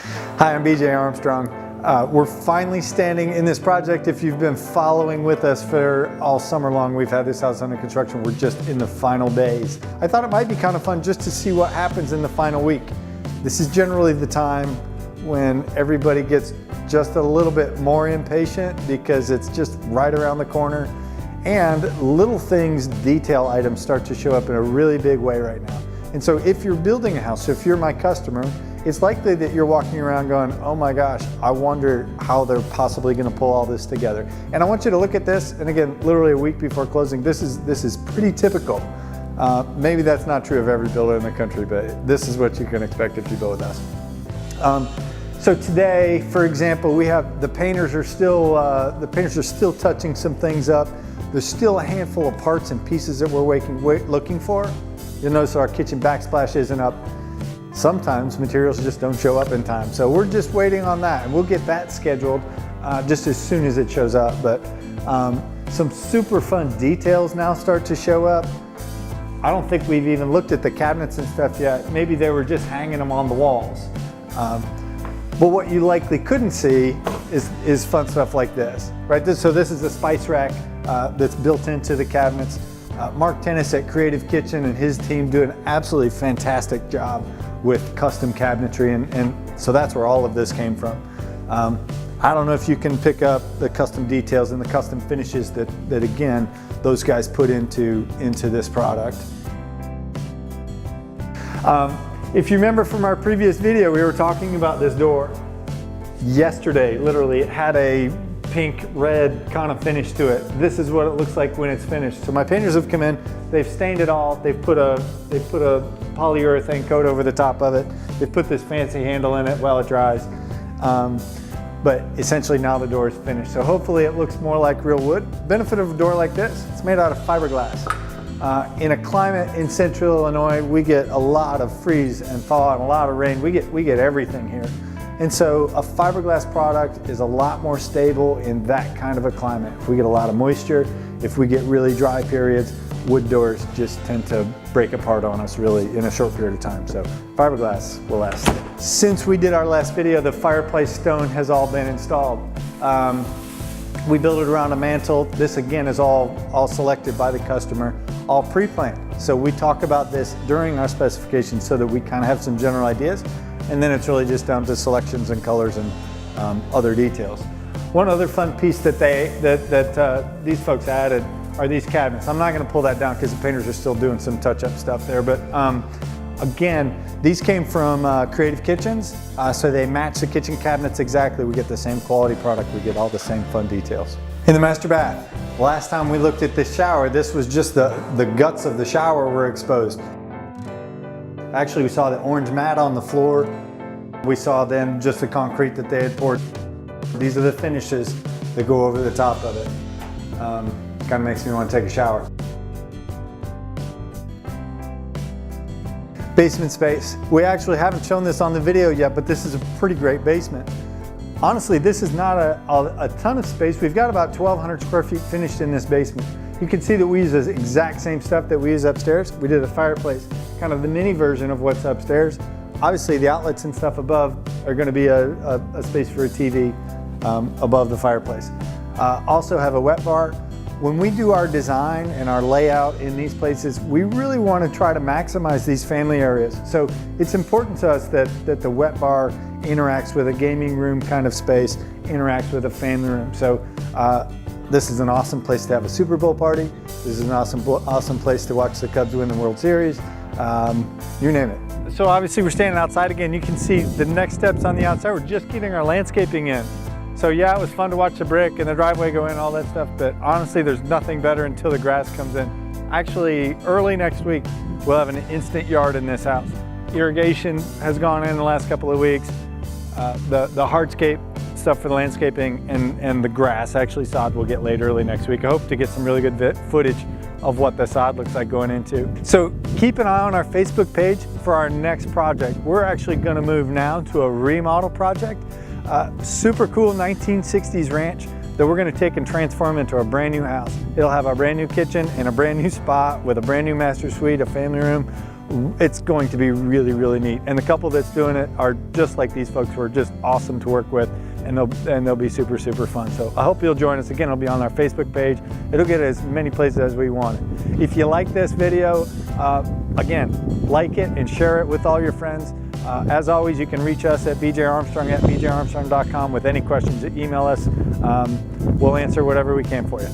Hi, I'm BJ Armstrong. We're finally standing in this project. If you've been following with us for all summer long, we've had this house under construction. We're just in the final days. I thought it might be kind of fun just to see what happens in the final week. This is generally the time when everybody gets just a little bit more impatient because it's just right around the corner, and little things, detail items start to show up in a really big way right now. And so if you're building a house, so if you're my customer, it's likely that you're walking around going, oh my gosh, I wonder how they're possibly going to pull all this together. And I want you to look at this, and again, literally a week before closing, this is pretty typical. Maybe that's not true of every builder in the country, but this is what you can expect if you build with us. So today, for example, we have the painters are still touching some things up. There's still a handful of parts and pieces that we're looking for. You'll notice our kitchen backsplash isn't up. Sometimes materials just don't show up in time. So we're just waiting on that, and we'll get that scheduled just as soon as it shows up. But some super fun details now start to show up. I don't think we've even looked at the cabinets and stuff yet. Maybe they were just hanging them on the walls. But what you likely couldn't see is fun stuff like this, right? So this is a spice rack that's built into the cabinets. Mark Tennis at Creative Kitchen and his team do an absolutely fantastic job with custom cabinetry, and so that's where all of this came from. I don't know if you can pick up the custom details and the custom finishes that again, those guys put into this product. If you remember from our previous video, we were talking about this door. Yesterday, literally, it had a pink red kind of finish to it. This is what it looks like when it's finished. So my painters have come in, they've stained it all, they've put a polyurethane coat over the top of it, they've put this fancy handle in it while it dries. But essentially now the door is finished. So hopefully it looks more like real wood. Benefit of a door like this, it's made out of fiberglass. In a climate in central Illinois, we get a lot of freeze and thaw and a lot of rain. We get everything here. And so a fiberglass product is a lot more stable in that kind of a climate. If we get a lot of moisture, if we get really dry periods, wood doors just tend to break apart on us really in a short period of time. So fiberglass will last. Since we did our last video, the fireplace stone has all been installed. We built it around a mantle. This again is all selected by the customer, all pre-planned. So we talk about this during our specifications so that we kind of have some general ideas. And then it's really just down to selections and colors and other details. One other fun piece that these folks added are these cabinets. I'm not going to pull that down because the painters are still doing some touch-up stuff there. But again, these came from Creative Kitchens, so they match the kitchen cabinets exactly. We get the same quality product. We get all the same fun details. In the master bath, last time we looked at this shower, this was just the guts of the shower were exposed. Actually, we saw the orange mat on the floor. We saw then just the concrete that they had poured. These are the finishes that go over the top of it. Kind of makes me want to take a shower. Basement space. We actually haven't shown this on the video yet, but this is a pretty great basement. Honestly, this is not a ton of space. We've got about 1,200 square feet finished in this basement. You can see that we use the exact same stuff that we use upstairs. We did a fireplace, kind of the mini version of what's upstairs. Obviously the outlets and stuff above are going to be a space for a TV above the fireplace. Also have a wet bar. When we do our design and our layout in these places, we really want to try to maximize these family areas. So it's important to us that the wet bar interacts with a gaming room kind of space, interacts with a family room. So this is an awesome place to have a Super Bowl party. This is an awesome place to watch the Cubs win the World Series. You name it. So obviously we're standing outside again. You can see the next steps on the outside. We're just getting our landscaping in. So yeah, it was fun to watch the brick and the driveway go in, all that stuff, but honestly there's nothing better until the grass comes in. Actually, early next week, we'll have an instant yard in this house. Irrigation has gone in the last couple of weeks. The hardscape stuff for the landscaping and the grass, actually sod, will get laid early next week. I hope to get some really good footage of what the sod looks like going into. So keep an eye on our Facebook page for our next project. We're actually gonna move now to a remodel project. Super cool 1960s ranch that we're gonna take and transform into a brand new house. It'll have a brand new kitchen and a brand new spa with a brand new master suite, a family room. it's going to be really, really neat. And the couple that's doing it are just like these folks who are just awesome to work with, and they'll be super, super fun. So I hope you'll join us. Again, it'll be on our Facebook page. It'll get as many places as we want it. If you like this video, again, like it and share it with all your friends. As always, you can reach us at bjarmstrong@bjarmstrong.com with any questions. Email us. We'll answer whatever we can for you.